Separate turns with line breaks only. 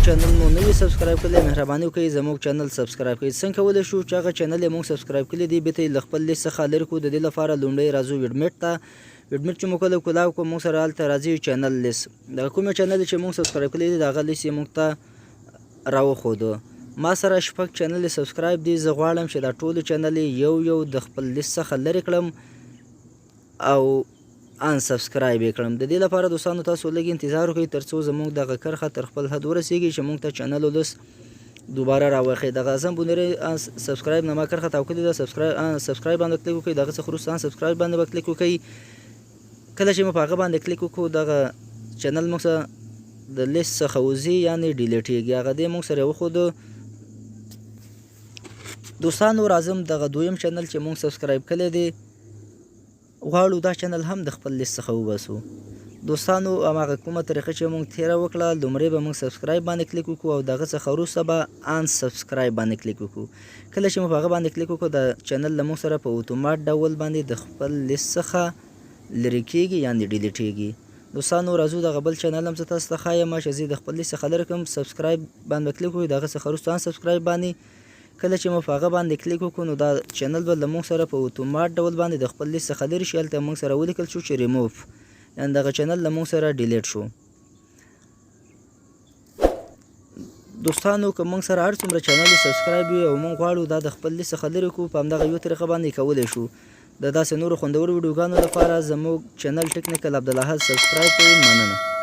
چینل مو نه وي سبسکرایب کړی مهرباني وکړئ زموږ چینل سبسکرایب کړئ. څنګه کولی شو چې هغه چینل یې موږ سبسکرایب کړی دی بېرته یې له خپل لیست څخه لرې کړو. د دې لپاره لومړی راځو ویډمیټ ته. ویډمیټ چې مو کله کولاو کړو موږ سره هلته راځي چینل لیست. دغه کومې چینل چې موږ سبسکرایب کړی دی د هغه لیست یې موږ ته راوښودو. ما سره شپږ چینل سبسکرایب دي. زه غواړم چې دا ټولې چینل یو د خپل لیست څخه لرې کړم او ان سبسکرایب یې کړم. د دې لپاره دوستانو تاسو لږ انتظار وکړئ تر څو زموږ دغه کرښه تر خپل حد ورسیږي چې موږ ته چینل لیست دوباره راوخی. دغه اعظم بونری سبسکرایب نامه کرښه تاو کړې ده. سبسکرایب باندې کلیک وکړئ. دغه څخه وروسته سبسکرایب باندې به کلیک وکړئ. کله چې مو په هغه باندې کلیک وکړو دغه چینل موږ سره د لیست څخه وځي یعنې ډیلیټېږي. هغه دې موږ سره وښودو. دوستانو راځم دغه دویم چینل چې موږ سبسکرایب کړی دی غواړو دا چینل هم د خپل لیست څخه وباسو. دوستانو هماغه کومه طریقه چې موږ تېره وکړه لومړی به موږ سبسکرایب باندې کلیک وکړو او دغه څخه وروسته به ان سبسکرایب باندې کلیک وکړو. کله چې مو په هغه باندې کلیک وکړو د چینل له موږ سره په اتومات ډول باندې د خپل لیست څخه لرې کېږي یعنې ډیلیټېږي. دوستانو راځو دغه بل چینل هم زه تاسو ته ښایم چې زه د خپل لیست څخه لرې کړم. سبسکرایب باندې کلیک وکړئ. دغه څخه وروسته ان سبسکرایب باندې کله چې مو په هغه باندې کلیک وکړو نو دا چینل به له موږ سره په اتومات ډول باندې د خپل لیست څخه لرې شي. هلته موږ سره ولیکل شو چې ریموف یعنې دغه چینل له موږ سره ډیلیټ شو. دوستانو که موږ سره هر څومره چینل سبسکرایب وي او موږ غواړو دا د خپل لیست څخه لرې کړو په همدغه یو طریقه باندې کولی شو. د داسې نورو خوندورو ویډیوګانو لپاره زموږ چینل ټکنیکل عبدالاحد سبسکرایب کړئ. مننه.